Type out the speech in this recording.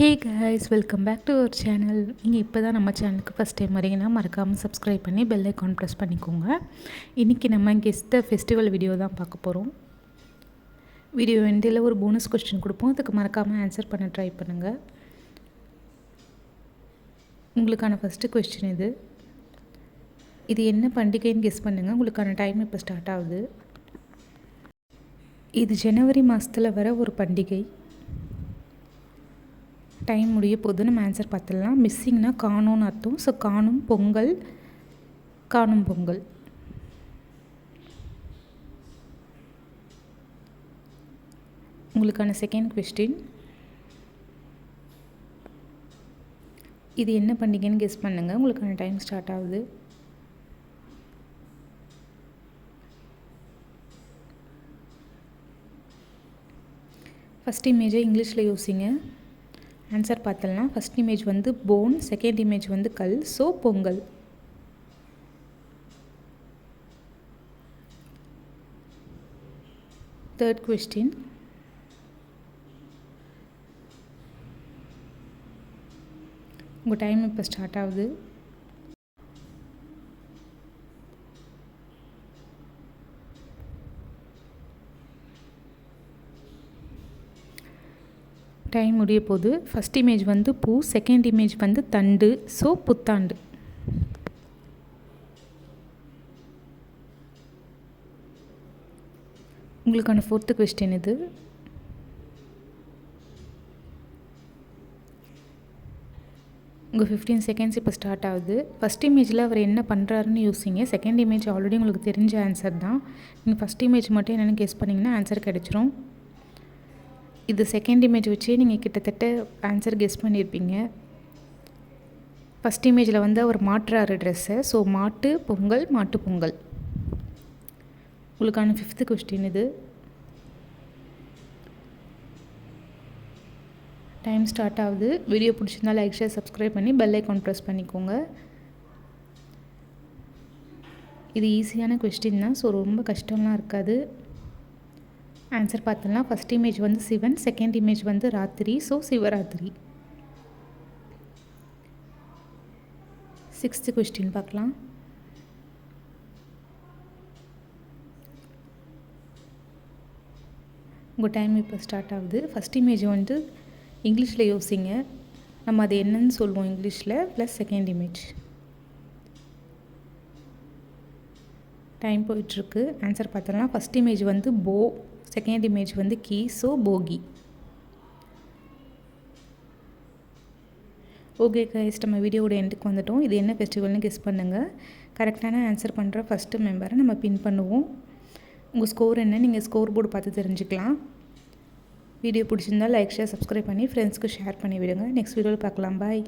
Hey guys, welcome back to our channel. நீங்கள் இப்போ தான் நம்ம சேனலுக்கு ஃபஸ்ட் டைம் வரீங்கன்னா மறக்காமல் சப்ஸ்கிரைப் பண்ணி பெல் ஐக்கான் ப்ரெஸ் பண்ணிக்கோங்க. இன்றைக்கி நம்ம கெஸ்ட் ஃபெஸ்டிவல் வீடியோ தான் பார்க்க போகிறோம். வீடியோ எண்டில் ஒரு போனஸ் கொஸ்டின் கொடுப்போம், அதுக்கு மறக்காமல் ஆன்சர் பண்ண ட்ரை பண்ணுங்கள். உங்களுக்கான ஃபஸ்ட்டு கொஸ்டின் இது என்ன பண்டிகைன்னு கெஸ் பண்ணுங்கள். உங்களுக்கான டைம் இப்போ ஸ்டார்ட் ஆகுது. இது ஜனவரி மாதத்தில் வர ஒரு பண்டிகை. டைம் முடிய போது நம்ம ஆன்சர் பார்த்துடலாம். மிஸ்ஸிங்னா காணும்னு அர்த்தம். ஸோ காணும் பொங்கல், காணும் பொங்கல். உங்களுக்கான செகண்ட் கொஸ்டின், இது என்ன பண்டிகைன்னு கெஸ் பண்ணுங்கள். உங்களுக்கான டைம் ஸ்டார்ட் ஆகுது. ஃபஸ்ட் இமேஜை இங்கிலீஷில் யோசிங்க. ஆன்சர் பார்த்தலாம். First image phone, second image கல். ஸோ பொங்கல். தேர்ட் கொஸ்டின், உங்கள் டைம் இப்போ ஸ்டார்ட் ஆகுது. டைம் முடிய போது. ஃபஸ்ட் இமேஜ் பூ, செகண்ட் இமேஜ் தண்டு. ஸோ புத்தாண்டு. உங்களுக்கான ஃபோர்த்து கொஸ்டின் உங்கள் 15 செகண்ட்ஸ் இப்போ ஸ்டார்ட் ஆகுது. ஃபஸ்ட் இமேஜில் அவர் என்ன பண்ணுறாருன்னு யோசிங்க. செகண்ட் இமேஜ் ஆல்ரெடி உங்களுக்கு தெரிஞ்ச ஆன்சர் தான். நீங்கள் ஃபஸ்ட் இமேஜ் மட்டும் என்னென்னு கெஸ் பண்ணிங்கன்னா ஆன்சர் கிடச்சிரும். இது செகண்ட் இமேஜ் வச்சு நீங்கள் கிட்டத்தட்ட ஆன்சர் கெஸ் பண்ணியிருப்பீங்க. ஃபஸ்ட் இமேஜில் அவர் மாட்டுறாரு ட்ரெஸ்ஸை. ஸோ மாட்டு பொங்கல், மாட்டு பொங்கல். உங்களுக்கான ஃபிஃப்த்து கொஸ்டின் டைம் ஸ்டார்ட் ஆகுது. வீடியோ பிடிச்சிருந்தா லைக், ஷேர், சப்ஸ்கிரைப் பண்ணி பெல் ஐக்கான் ப்ரெஸ் பண்ணிக்கோங்க. இது ஈஸியான கொஸ்டின் தான். ஸோ ரொம்ப கஷ்டம்லாம் இருக்காது. ஆன்சர் பார்த்துலாம். First image Sivan, second image ராத்திரி. ஸோ சிவராத்திரி. சிக்ஸ்த்து கொஸ்டின் பார்க்கலாம். உங்கள் டைம் இப்போ ஸ்டார்ட் ஆகுது. ஃபஸ்ட் இமேஜ் இங்கிலீஷில் யோசிங்க. நம்ம அது என்னன்னு சொல்லுவோம் இங்கிலீஷில், ப்ளஸ் செகண்ட் இமேஜ். டைம் போயிட்டுருக்கு. ஆன்சர் பார்த்தலாம். ஃபஸ்ட் இமேஜ் போ, செகண்ட் இமேஜ் கீ. ஸோ போகி. ஓகே கைஸ், நம்ம வீடியோட எண்டுக்கு வந்துட்டோம். இது என்ன ஃபெஸ்டிவல்னு கெஸ் பண்ணுங்கள். கரெக்டான ஆன்சர் பண்ணுற ஃபஸ்ட்டு மெம்பரை நம்ம பின் பண்ணுவோம். உங்கள் ஸ்கோர் என்ன, நீங்கள் ஸ்கோர் போர்டு பார்த்து தெரிஞ்சுக்கலாம். வீடியோ பிடிச்சிருந்தால் லைக், ஷேர், சப்ஸ்கிரைப் பண்ணி ஃப்ரெண்ட்ஸ்க்கு ஷேர் பண்ணி விடுங்க. நெக்ஸ்ட் வீடியோவில் பார்க்கலாம். பாய்.